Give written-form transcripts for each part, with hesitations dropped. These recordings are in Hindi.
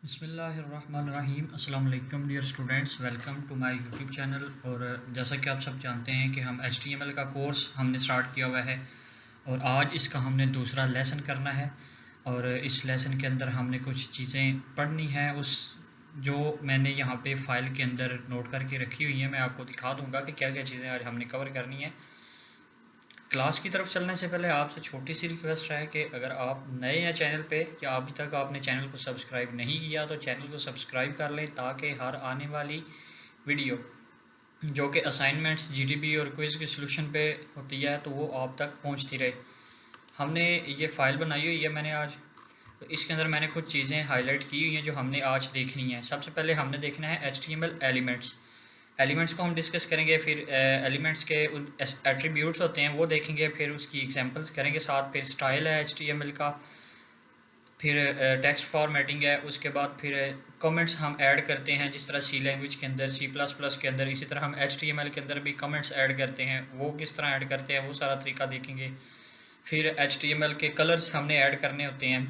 बिस्मिल्लाहिर्रहमानिर्रहीम। अस्सलाम वालेकुम dear students, welcome to my YouTube channel. और जैसा कि आप सब जानते हैं कि हम HTML का कोर्स हमने स्टार्ट किया हुआ है और आज इसका हमने दूसरा लेसन करना है। और इस लेसन के अंदर हमने कुछ चीज़ें पढ़नी हैं, उस जो मैंने यहाँ पे फ़ाइल के अंदर नोट करके रखी हुई हैं। मैं आपको दिखा दूँगा कि क्या क्या चीज़ें आज हमने कवर करनी है। क्लास की तरफ चलने से पहले आपसे छोटी सी रिक्वेस्ट है कि अगर आप नए हैं चैनल पे या अभी तक आपने चैनल को सब्सक्राइब नहीं किया तो चैनल को सब्सक्राइब कर लें, ताकि हर आने वाली वीडियो जो कि असाइनमेंट्स, GDP और क्विज़ के सलूशन पे होती है तो वो आप तक पहुंचती रहे। हमने ये फ़ाइल बनाई हुई है मैंने आज, तो इसके अंदर मैंने कुछ चीज़ें हाईलाइट की हुई हैं जो हमने आज देखनी है। सबसे पहले हमने देखना है HTML एलिमेंट्स को हम डिस्कस करेंगे, फिर एलिमेंट्स के उन एट्रीब्यूट्स होते हैं वो देखेंगे, फिर उसकी एग्जांपल्स करेंगे साथ, फिर स्टाइल है HTML का, फिर टेक्स्ट फॉर्मेटिंग है, उसके बाद फिर कमेंट्स हम ऐड करते हैं जिस तरह C लैंग्वेज के अंदर, C++ के अंदर, इसी तरह हम HTML के अंदर भी कमेंट्स ऐड करते हैं। वो किस तरह ऐड करते हैं वो सारा तरीका देखेंगे। फिर HTML के कलर्स हमने ऐड करने होते हैं।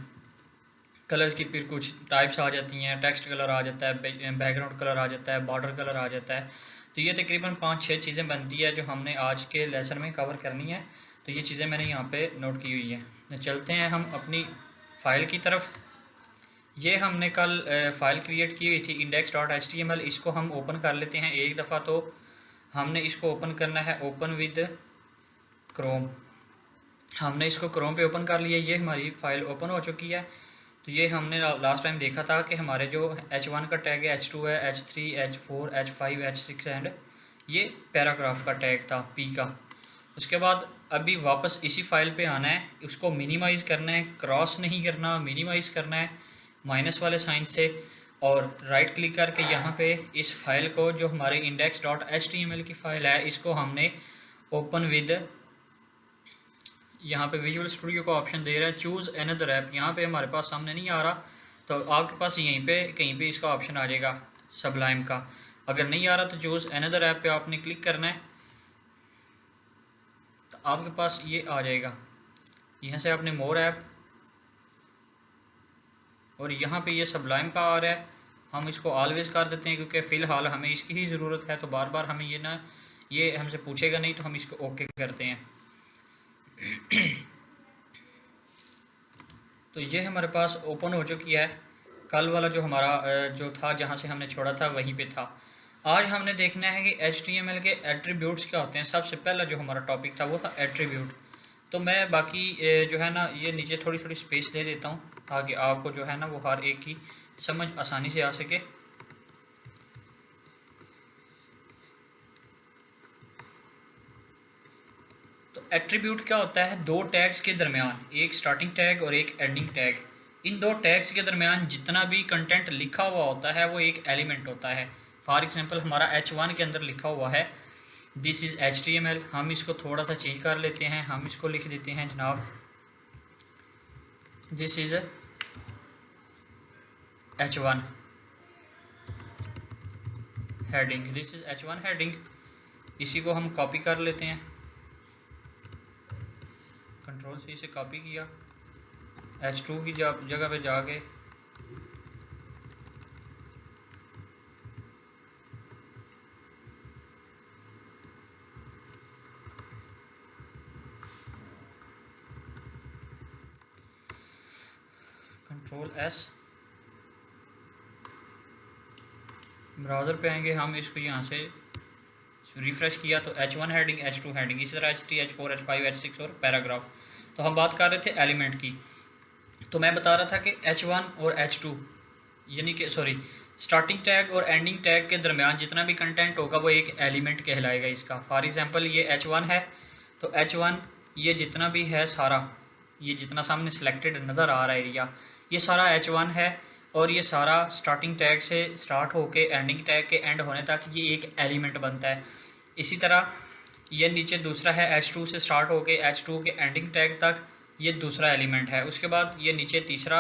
कलर्स की फिर कुछ टाइप्स आ जाती हैं, टेक्स्ट कलर आ जाता है, बैकग्राउंड कलर आ जाता है, बॉर्डर कलर आ जाता है। तो ये तकरीबन 5-6 चीज़ें बनती है जो हमने आज के लेसन में कवर करनी है। तो ये चीज़ें मैंने यहाँ पे नोट की हुई है। तो चलते हैं हम अपनी फ़ाइल की तरफ। ये हमने कल फ़ाइल क्रिएट की हुई थी index.html। इसको हम ओपन कर लेते हैं एक दफ़ा। तो हमने इसको ओपन करना है, ओपन विद क्रोम। हमने इसको क्रोम पे ओपन कर लिया। ये हमारी फ़ाइल ओपन हो चुकी है। तो ये हमने लास्ट टाइम देखा था कि हमारे जो H1 का टैग है, H2 है, H3, H4, H5, H6 and ये पैराग्राफ का टैग था P का। उसके बाद अभी वापस इसी फाइल पे आना है, उसको मिनिमाइज़ करना है, क्रॉस नहीं करना, मिनिमाइज़ करना है माइनस वाले साइन से, और राइट क्लिक करके यहाँ पे इस फाइल को, जो हमारे index.html की फ़ाइल है, इसको हमने ओपन विद, यहाँ पे विजुअल स्टूडियो का ऑप्शन दे रहा है चूज़ अनदर ऐप। यहाँ पे हमारे पास सामने नहीं आ रहा, तो आपके पास यहीं पे कहीं पे इसका ऑप्शन आ जाएगा सबलाइम का। अगर नहीं आ रहा तो चूज़ अनदर ऐप पे आपने क्लिक करना है, तो आपके पास ये आ जाएगा। यहाँ से आपने मोर ऐप, और यहाँ पे ये सबलाइम का आ रहा है। हम इसको ऑलवेज़ कर देते हैं क्योंकि फ़िलहाल हमें इसकी ही ज़रूरत है, तो बार बार हमें ये हमसे पूछेगा नहीं, तो हम इसको ओके करते हैं। तो ये हमारे पास ओपन हो चुकी है। कल वाला जो हमारा जो था, जहाँ से हमने छोड़ा था वहीं पे था। आज हमने देखना है कि HTML के एट्रीब्यूट्स क्या होते हैं। सबसे पहला जो हमारा टॉपिक था वो था एट्रीब्यूट। तो मैं बाकी जो है ना, ये नीचे थोड़ी थोड़ी स्पेस दे देता हूँ ताकि आपको जो है ना वो हर एक की समझ आसानी से आ सके। एट्रीब्यूट क्या होता है? दो टैग्स के दरमियान, एक स्टार्टिंग टैग और एक एंडिंग टैग, इन दो टैग्स के दरमियान जितना भी कंटेंट लिखा हुआ होता है वो एक एलिमेंट होता है। फॉर एग्जांपल हमारा H1 के अंदर लिखा हुआ है दिस इज़ HTML। हम इसको थोड़ा सा चेंज कर लेते हैं, हम इसको लिख देते हैं जनाब this is H1 heading, this is H1 heading. इसी को हम कॉपी कर लेते हैं, Ctrl+C से कॉपी किया, H2 की जगह पे जाके Ctrl+S, ब्राउज़र पे आएंगे, हम इसको यहाँ से रिफ़्रेश किया तो H1 हेडिंग, H2 हेडिंग, इसी तरह H3, H4, H5, H6 और पैराग्राफ। तो हम बात कर रहे थे एलिमेंट की। तो मैं बता रहा था कि H1 और H2 यानी कि स्टार्टिंग टैग और एंडिंग टैग के दरमियान जितना भी कंटेंट होगा वो एक एलिमेंट कहलाएगा इसका। फॉर एग्जांपल ये H1 है, तो H1 ये जितना भी है सारा, ये जितना सामने सिलेक्टेड नज़र आ रहा है एरिया, ये सारा H1 है, और ये सारा स्टार्टिंग टैग से स्टार्ट होके एंडिंग टैग के एंड होने तक ये एक एलिमेंट बनता है। इसी तरह ये नीचे दूसरा है H2 से स्टार्ट होके H2 के एंडिंग टैग तक, ये दूसरा एलिमेंट है। उसके बाद ये नीचे तीसरा,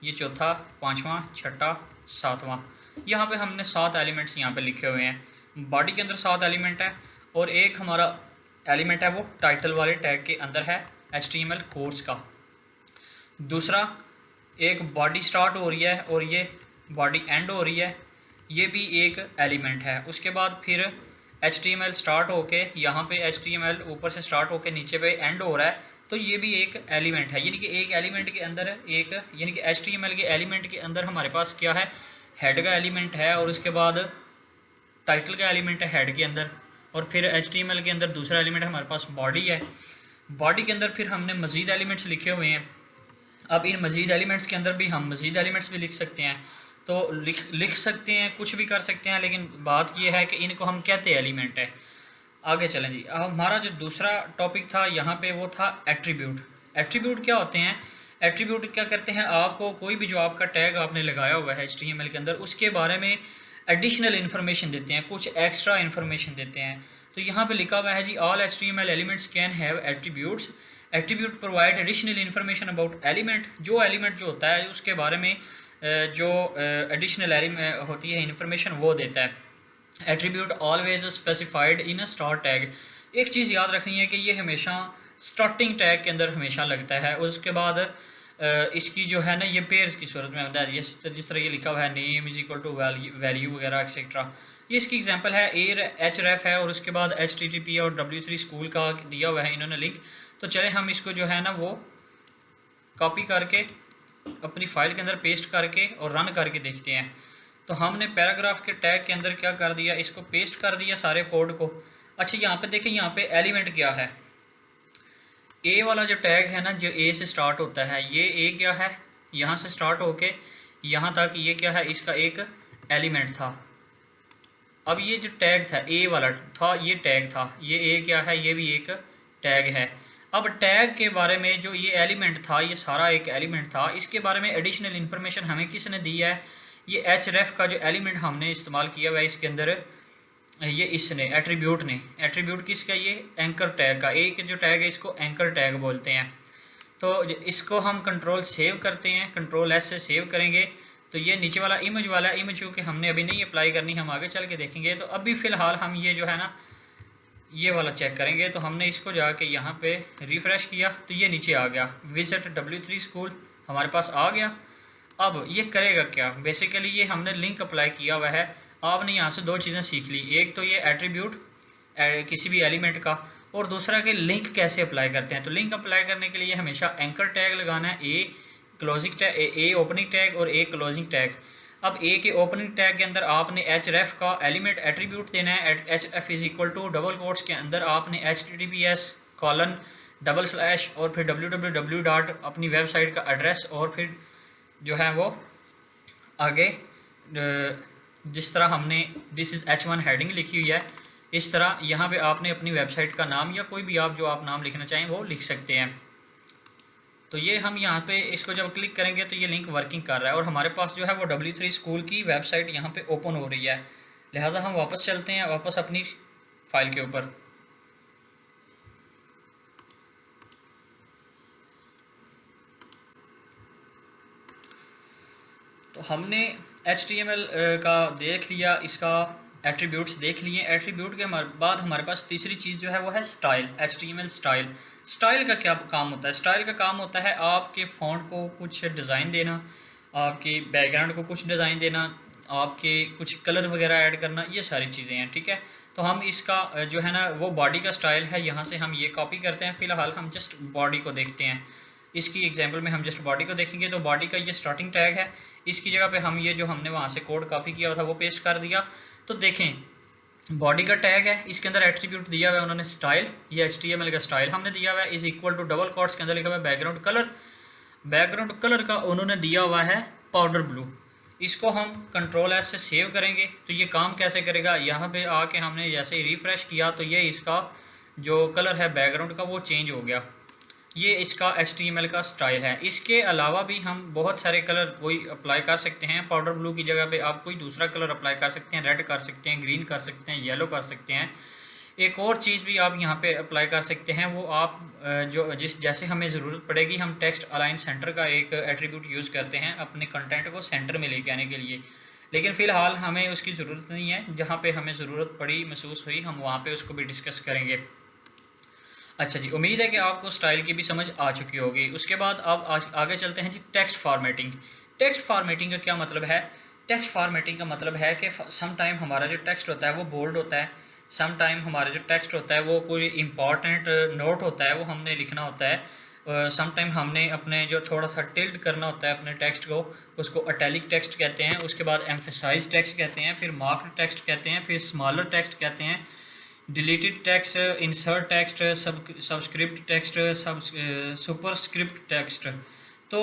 ये चौथा, पाँचवा, छठा, सातवां। यहाँ पे हमने 7 एलिमेंट्स यहाँ पे लिखे हुए हैं। बॉडी के अंदर 7 एलिमेंट है, और एक हमारा एलिमेंट है वो टाइटल वाले टैग के अंदर है HTML कोर्स का। दूसरा, एक बॉडी स्टार्ट हो रही है और ये बॉडी एंड हो रही है, ये भी एक एलिमेंट है। उसके बाद फिर HTML स्टार्ट होके यहाँ पे HTML ऊपर से स्टार्ट होके नीचे पे एंड हो रहा है, तो ये भी एक एलिमेंट है। यानी कि एक एलिमेंट के अंदर एक, यानी कि HTML के एलिमेंट के अंदर हमारे पास क्या है, हेड का एलिमेंट है, और उसके बाद टाइटल का एलिमेंट है हेड के अंदर, और फिर HTML के अंदर दूसरा एलिमेंट हमारे पास बॉडी है। बॉडी के अंदर फिर हमने मज़ीद एलिमेंट्स लिखे हुए हैं। अब इन मज़ीद एलिमेंट्स के अंदर भी हम मज़ीद एलिमेंट्स भी लिख सकते हैं, तो लिख सकते हैं, कुछ भी कर सकते हैं, लेकिन बात यह है कि इनको हम कहते हैं एलिमेंट है। आगे चलें जी। अब हमारा जो दूसरा टॉपिक था यहाँ पे वो था एट्रीब्यूट। एट्रीब्यूट क्या होते हैं? एट्रीब्यूट क्या करते हैं, आपको कोई भी जो आपका टैग आपने लगाया हुआ है HTML के अंदर, उसके बारे में एडिशनल इन्फॉर्मेशन देते हैं, कुछ एक्स्ट्रा इन्फॉर्मेशन देते हैं। तो यहाँ पे लिखा हुआ है जी, all HTML elements can have attributes. Attribute provide additional information about element. जो एलिमेंट जो होता है उसके बारे में जो एडिशनल होती है इन्फॉर्मेशन वो देता है। Attribute always specified in a start tag. एक चीज़ याद रखनी है कि ये हमेशा स्टार्टिंग टैग के अंदर हमेशा लगता है। उसके बाद इसकी जो है ना, ये पेयर्स की सूरत में होता है, जिस तरह ये लिखा हुआ है name is equal to value वगैरह एक्सेट्रा। ये इसकी एग्जांपल है। href है और उसके बाद http और w3 स्कूल का दिया हुआ है इन्होंने लिंक। तो चले हम इसको जो है ना वो कॉपी करके अपनी फाइल के अंदर पेस्ट करके और रन करके देखते हैं। तो हमने पैराग्राफ के टैग के अंदर क्या कर दिया, इसको पेस्ट कर दिया सारे कोड को। अच्छा, यहाँ पे देखें, यहाँ पे एलिमेंट क्या है, ए वाला जो टैग है ना, जो ए से स्टार्ट होता है, ये ए क्या है, यहाँ से स्टार्ट होके यहाँ तक ये क्या है, इसका एक एलिमेंट था। अब ये जो टैग था ए वाला था, ये टैग था, ये ए क्या है, ये भी एक टैग है। अब टैग के बारे में जो ये एलिमेंट था, ये सारा एक एलिमेंट था, इसके बारे में एडिशनल इन्फॉर्मेशन हमें किसने दी है, ये href का जो एलिमेंट हमने इस्तेमाल किया हुआ है इसके अंदर, ये इसने एट्रीब्यूट ने। एट्रीब्यूट किसका, ये एंकर टैग का। एक जो टैग है इसको एंकर टैग बोलते हैं। तो इसको हम कंट्रोल सेव करते हैं, कंट्रोल S से सेव करेंगे। तो ये नीचे वाला इमेज क्योंकि हमने अभी नहीं अप्लाई करनी, हम आगे चल के देखेंगे। तो अभी फ़िलहाल हम ये जो है ना, ये वाला चेक करेंगे। तो हमने इसको जाके यहाँ पे रिफ़्रेश किया तो ये नीचे आ गया, विजिट w3 स्कूल हमारे पास आ गया। अब ये करेगा क्या, बेसिकली ये हमने लिंक अप्लाई किया हुआ है। आपने यहाँ से दो चीज़ें सीख ली, एक तो ये एट्रीब्यूट किसी भी एलिमेंट का, और दूसरा कि लिंक कैसे अप्लाई करते हैं। तो लिंक अप्लाई करने के लिए हमेशा एंकर टैग लगाना है, a closing tag, a opening tag और ए क्लोजिंग टैग। अब ए के ओपनिंग टैग के अंदर आपने href का एलिमेंट एट्रीब्यूट देना है। href is equal to double quotes के अंदर आपने https:// और फिर www डॉट अपनी वेबसाइट का एड्रेस, और फिर जो है वो आगे जिस तरह हमने दिस इज़ h1 हेडिंग लिखी हुई है, इस तरह यहाँ पे आपने अपनी वेबसाइट का नाम या कोई भी आप जो आप नाम लिखना चाहें वो लिख सकते हैं। तो ये हम यहाँ पे इसको जब क्लिक करेंगे तो ये लिंक वर्किंग कर रहा है और हमारे पास जो है वो w3 स्कूल की वेबसाइट यहाँ पे ओपन हो रही है। लिहाजा हम वापस चलते हैं, वापस अपनी फाइल के ऊपर। तो हमने HTML का देख लिया, इसका एट्रीब्यूट्स देख लिए। एट्रीब्यूट के बाद हमारे पास तीसरी चीज़ जो है वो है स्टाइल, HTML स्टाइल। स्टाइल का क्या काम होता है? स्टाइल का काम होता है आपके फ़ॉन्ट को कुछ डिज़ाइन देना, आपके बैकग्राउंड को कुछ डिज़ाइन देना, आपके कुछ कलर वगैरह ऐड करना, ये सारी चीज़ें हैं, ठीक है। तो हम इसका जो है ना वो बॉडी का स्टाइल है, यहाँ से हम ये कॉपी करते हैं। फ़िलहाल हम जस्ट बॉडी को देखते हैं। इसकी एग्जांपल में हम जस्ट बॉडी को देखेंगे। तो बॉडी का ये स्टार्टिंग टैग है, इसकी जगह पे हम ये जो हमने वहाँ से कोड कॉपी किया था वो पेस्ट कर दिया। तो देखें, बॉडी का टैग है, इसके अंदर एट्रीब्यूट दिया हुआ है उन्होंने स्टाइल, ये HTML का स्टाइल हमने दिया हुआ है, is equal to double quotes के अंदर लिखा हुआ है बैकग्राउंड कलर। बैकग्राउंड कलर का उन्होंने दिया हुआ है पाउडर ब्लू। इसको हम कंट्रोल S से सेव करेंगे। तो ये काम कैसे करेगा, यहाँ पे आके हमने जैसे ही रिफ़्रेश किया तो ये इसका जो कलर है बैकग्राउंड का वो चेंज हो गया। ये इसका HTML का स्टाइल है। इसके अलावा भी हम बहुत सारे कलर कोई अप्लाई कर सकते हैं। पाउडर ब्लू की जगह पे आप कोई दूसरा कलर अप्लाई कर सकते हैं, रेड कर सकते हैं, ग्रीन कर सकते हैं, येलो कर सकते हैं। एक और चीज़ भी आप यहाँ पे अप्लाई कर सकते हैं, वो आप जो जैसे हमें ज़रूरत पड़ेगी, हम टेक्स्ट अलाइन सेंटर का एक एट्रीब्यूट यूज़ करते हैं अपने कंटेंट को सेंटर में लेके आने के लिए। लेकिन फ़िलहाल हमें उसकी ज़रूरत नहीं है। जहाँ पे हमें ज़रूरत पड़ी, महसूस हुई, हम वहाँ पे उसको भी डिस्कस करेंगे। अच्छा जी, उम्मीद है कि आपको स्टाइल की भी समझ आ चुकी होगी। उसके बाद अब आगे चलते हैं जी, टेक्स्ट फॉर्मेटिंग। टेक्स्ट फॉर्मेटिंग का क्या मतलब है? टेक्स्ट फॉर्मेटिंग का मतलब है कि सम टाइम हमारा जो टेक्स्ट होता है वो बोल्ड होता है, सम टाइम हमारा जो टेक्स्ट होता है वो कोई इंपॉर्टेंट नोट होता है वो हमने लिखना होता है, सम टाइम हमने अपने जो थोड़ा सा टिल्ट करना होता है अपने टेक्स्ट को, उसको अटैलिक टेक्स्ट कहते हैं। उसके बाद एम्फेसाइज टेक्स्ट कहते हैं, फिर मार्क्ड टेक्स्ट कहते हैं, फिर स्मॉलर टेक्स्ट कहते हैं, deleted text, insert text, subscript text, superscript text. तो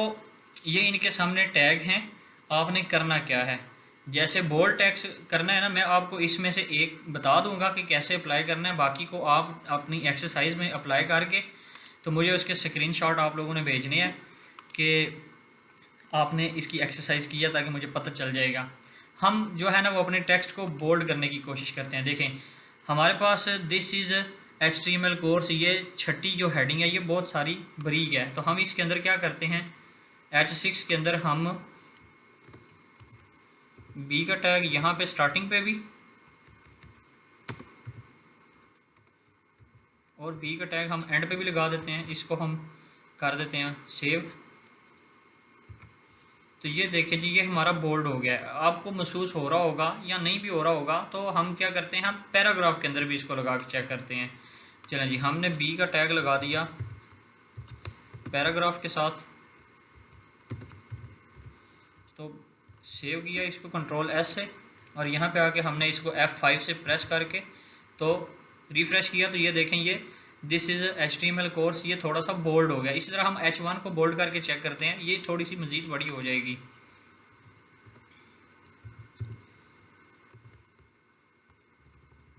ये इनके सामने टैग हैं। आपने करना क्या है, जैसे बोल्ड टेक्स्ट करना है ना, मैं आपको इसमें से एक बता दूंगा कि कैसे अप्लाई करना है, बाकी को आप अपनी एक्सरसाइज में अप्लाई करके तो मुझे उसके स्क्रीनशॉट आप लोगों ने भेजने हैं कि आपने इसकी एक्सरसाइज किया, ताकि मुझे पता चल जाएगा। हम जो है ना वो अपने टेक्स्ट को बोल्ड करने की कोशिश करते हैं। देखें हमारे पास दिस इज़ HTML कोर्स, ये छठी जो हेडिंग है ये बहुत सारी बरीक है, तो हम इसके अंदर क्या करते हैं, H6 के अंदर हम बी का टैग यहाँ पे स्टार्टिंग पे भी और बी का टैग हम एंड पे भी लगा देते हैं। इसको हम कर देते हैं सेव। तो ये देखिए जी, ये हमारा बोल्ड हो गया है। आपको महसूस हो रहा होगा या नहीं भी हो रहा होगा, तो हम क्या करते हैं, हम पैराग्राफ के अंदर भी इसको लगा के चेक करते हैं। चलें जी, हमने बी का टैग लगा दिया पैराग्राफ के साथ, तो सेव किया इसको Ctrl+S से, और यहाँ पे आके हमने इसको F5 से प्रेस करके तो रिफ़्रेश किया, तो ये देखें ये दिस इज़ HTML कोर्स, ये थोड़ा सा बोल्ड हो गया। इसी तरह हम H1 को बोल्ड करके चेक करते हैं, ये थोड़ी सी मज़ीद बड़ी हो जाएगी।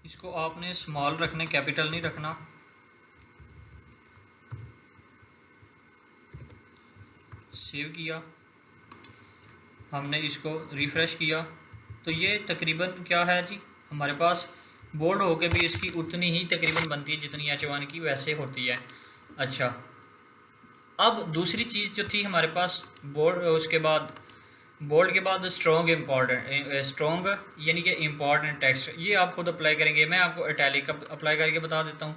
इसको आपने स्मॉल रखना, कैपिटल नहीं रखना। सेव किया, हमने इसको रिफ़्रेश किया, तो ये तकरीबन क्या है जी, हमारे पास बोल्ड हो के भी इसकी उतनी ही तकरीबन बनती है जितनी H1 की वैसे होती है। अच्छा, अब दूसरी चीज़ जो थी हमारे पास बोल्ड, उसके बाद बोल्ड के बाद स्ट्रॉन्ग इम्पॉर्टेंट, स्ट्रॉन्ग यानी कि इम्पॉर्टेंट टेक्स्ट, ये आप खुद अप्लाई करेंगे। मैं आपको अटैलिक अप्लाई करके बता देता हूँ।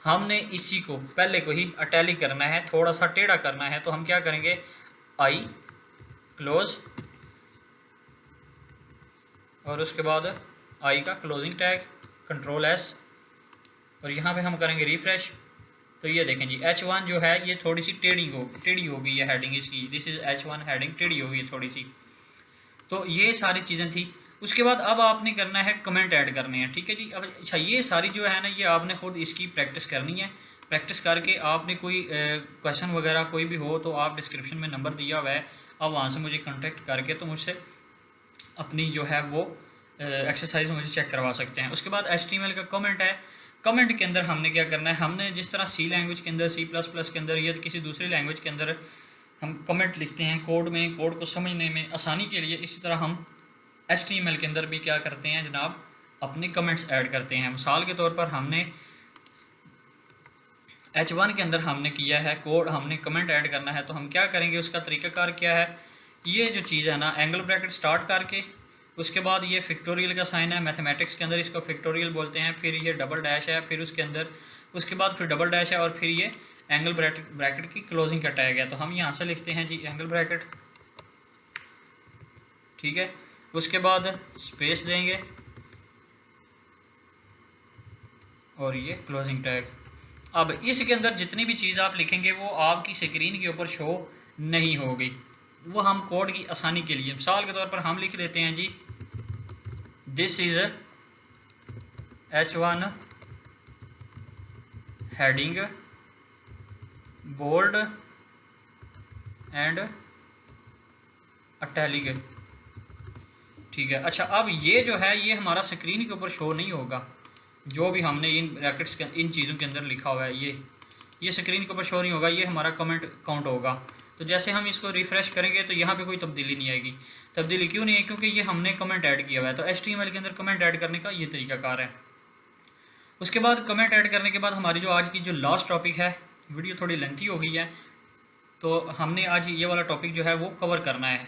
हमने इसी को पहले को ही अटैलिक करना है, थोड़ा सा टेढ़ा करना है, तो हम क्या करेंगे, आई क्लोज और उसके बाद आई का क्लोजिंग टैग Ctrl+S, और यहाँ पे हम करेंगे रिफ़्रेश। तो ये देखें जी, H1 जो है ये थोड़ी सी टेढ़ी हो गई है हेडिंग इसकी, दिस इज़ H1 हेडिंग टेढ़ी हो गई थोड़ी सी। तो ये सारी चीज़ें थी। उसके बाद अब आपने करना है कमेंट ऐड करने हैं, ठीक है जी। अब अच्छा, ये सारी जो है ना ये आपने खुद इसकी प्रैक्टिस करनी है। प्रैक्टिस करके आपने कोई क्वेश्चन वगैरह कोई भी हो तो आप डिस्क्रिप्शन में नंबर दिया हुआ है, आप वहाँ से मुझे कॉन्टेक्ट करके तो मुझसे अपनी जो है वो एक्सरसाइज मुझे चेक करवा सकते हैं। उसके बाद HTML का कमेंट है। कमेंट के अंदर हमने क्या करना है, हमने जिस तरह C लैंग्वेज के अंदर, C++ के अंदर या किसी दूसरी लैंग्वेज के अंदर हम कमेंट लिखते हैं कोड में, कोड को समझने में आसानी के लिए, इसी तरह हम HTML के अंदर भी क्या करते हैं जनाब, अपने कमेंट्स ऐड करते हैं। मिसाल के तौर पर हमने H1 के अंदर हमने किया है कोड, हमने कमेंट ऐड करना है, तो हम क्या करेंगे, उसका तरीक़ाकार क्या है, ये जो चीज़ है ना, एंगल ब्रैकेट स्टार्ट करके उसके बाद ये फैक्टोरियल का साइन है, मैथमेटिक्स के अंदर इसको फैक्टोरियल बोलते हैं, फिर ये डबल डैश है, फिर उसके अंदर उसके बाद फिर डबल डैश है, और फिर ये एंगल ब्रैकेट की क्लोजिंग का टैग है। तो हम यहाँ से लिखते हैं जी एंगल ब्रैकेट, ठीक है। उसके बाद स्पेस देंगे और ये क्लोजिंग टैग। अब इसके अंदर जितनी भी चीज़ आप लिखेंगे वो आपकी स्क्रीन के ऊपर शो नहीं होगी, वो हम कोड की आसानी के लिए, मिसाल के तौर पर हम लिख देते हैं जी this is H1 heading bold and italic, ठीक है। अच्छा, अब ये जो है ये हमारा स्क्रीन के ऊपर शो नहीं होगा, जो भी हमने इन ब्रैकेट्स के इन चीज़ों के अंदर लिखा हुआ है ये स्क्रीन के ऊपर शो नहीं होगा, ये हमारा कमेंट काउंट होगा। तो जैसे हम इसको रिफ़्रेश करेंगे तो यहाँ पे कोई तब्दीली नहीं आएगी। तब्दीली क्यों नहीं है, क्योंकि ये हमने कमेंट ऐड किया हुआ है। तो HTML के अंदर कमेंट ऐड करने का ये तरीकाकार है। उसके बाद कमेंट ऐड करने के बाद हमारी जो आज की जो लास्ट टॉपिक है, वीडियो थोड़ी लेंथी हो गई है, तो हमने आज ये वाला टॉपिक जो है वो कवर करना है।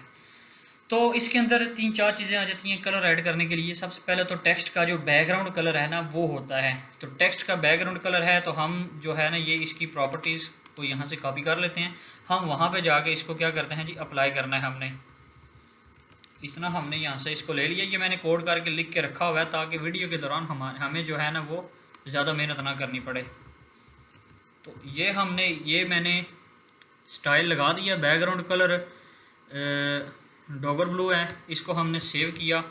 तो इसके अंदर 3-4 चीज़ें आ जाती हैं कलर ऐड करने के लिए। सबसे पहले तो टेक्स्ट का जो बैकग्राउंड कलर है ना वो होता है। तो टेक्स्ट का बैकग्राउंड कलर है तो हम जो है ना ये इसकी प्रॉपर्टीज़ को यहाँ से कॉपी कर लेते हैं। हम वहाँ पे जाके इसको क्या करते हैं जी, अप्लाई करना है हमने। इतना हमने यहाँ से इसको ले लिया। ये मैंने कोड करके लिख के रखा हुआ है ताकि वीडियो के दौरान हमें जो है ना वो ज़्यादा मेहनत ना करनी पड़े। तो ये मैंने स्टाइल लगा दिया। बैकग्राउंड कलर डॉगर ब्लू है, इसको हमने सेव किया,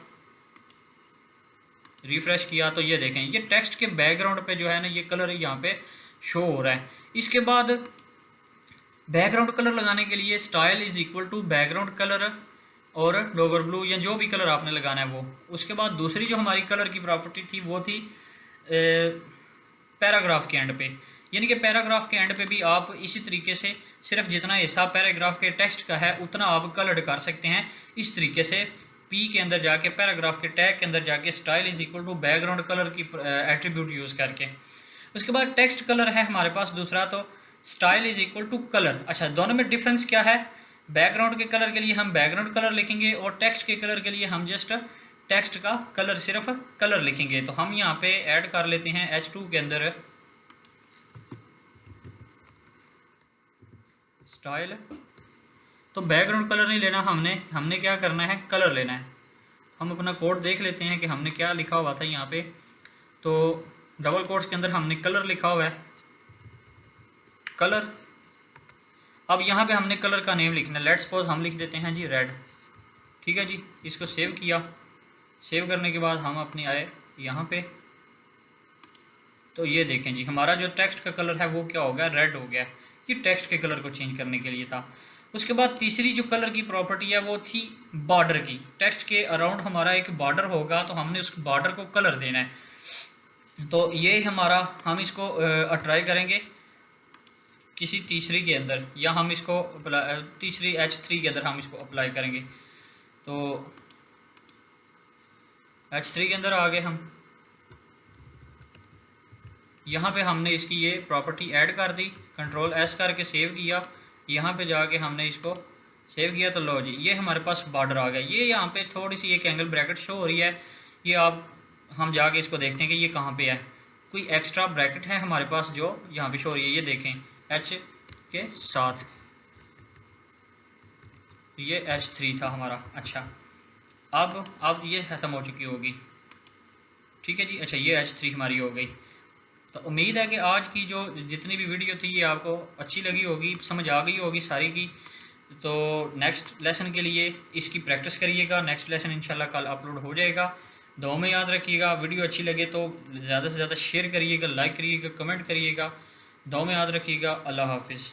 रिफ़्रेश किया तो ये देखें ये टेक्स्ट के बैकग्राउंड पे जो है ना ये कलर यहाँ पे शो हो रहा है। इसके बाद बैकग्राउंड कलर लगाने के लिए style is equal to background colour और डॉगर ब्लू या जो भी कलर आपने लगाना है वो। उसके बाद दूसरी जो हमारी कलर की प्रॉपर्टी थी वो थी पैराग्राफ के एंड पे, यानी कि पैराग्राफ के एंड पे भी आप इसी तरीके से सिर्फ जितना हिस्सा पैराग्राफ के टेक्स्ट का है उतना आप कलर कर सकते हैं। इस तरीके से पी के अंदर जाके पैराग्राफ के टैग के अंदर जाके style is equal to background colour की एट्रीब्यूट यूज़ करके। उसके बाद टेक्स्ट कलर है हमारे पास दूसरा, तो style is equal to colour. अच्छा, दोनों में डिफरेंस क्या है? बैकग्राउंड के कलर के लिए हम बैकग्राउंड कलर लिखेंगे और टेक्स्ट के कलर के लिए हम जस्ट टेक्स्ट का कलर सिर्फ कलर लिखेंगे। तो हम यहाँ पे ऐड कर लेते हैं H2 के अंदर स्टाइल। तो बैकग्राउंड कलर नहीं लेना हमने क्या करना है, कलर लेना है। हम अपना कोड देख लेते हैं कि हमने क्या लिखा हुआ था यहाँ पे। तो डबल कोट्स के अंदर हमने कलर लिखा हुआ है, कलर। अब यहाँ पे हमने कलर का नेम लिखना है। लेट्स सपोज हम लिख देते हैं जी रेड। ठीक है जी, इसको सेव किया। सेव करने के बाद हम अपने आए यहाँ पे, तो ये देखें जी हमारा जो टेक्स्ट का कलर है वो क्या हो गया, रेड हो गया। ये टेक्स्ट के कलर को चेंज करने के लिए था। उसके बाद तीसरी जो कलर की प्रॉपर्टी है वो थी बॉर्डर की। टेक्स्ट के अराउंड हमारा एक बॉर्डर होगा तो हमने उस बॉर्डर को कलर देना है। तो ये हमारा, हम इसको ट्राई करेंगे किसी तीसरी के अंदर, या हम इसको तीसरी H3 के अंदर हम इसको अप्लाई करेंगे। तो H3 के अंदर आ गए हम। यहाँ पे हमने इसकी ये प्रॉपर्टी ऐड कर दी, कंट्रोल S करके सेव किया। यहाँ पे जाके हमने इसको सेव किया तो लो जी ये हमारे पास बॉर्डर आ गया। ये यहाँ पे थोड़ी सी एक एंगल ब्रैकेट शो हो रही है, ये हम जाके इसको देखते हैं कि ये कहाँ पे है। कोई एक्स्ट्रा ब्रैकेट है हमारे पास जो यहाँ पे शो हो रही है, ये देखें H के साथ, ये H3 था हमारा। अच्छा, अब ये ख़त्म हो चुकी होगी। ठीक है जी। अच्छा, ये H3 हमारी हो गई। तो उम्मीद है कि आज की जो जितनी भी वीडियो थी ये आपको अच्छी लगी होगी, समझ आ गई होगी सारी की। तो नेक्स्ट लेसन के लिए इसकी प्रैक्टिस करिएगा। नेक्स्ट लेसन इंशाल्लाह कल अपलोड हो जाएगा। दुआ में याद रखिएगा। वीडियो अच्छी लगे तो ज़्यादा से ज़्यादा शेयर करिएगा, लाइक करिएगा, कमेंट करिएगा। दुआ में याद रखिएगा। अल्लाह हाफिज़।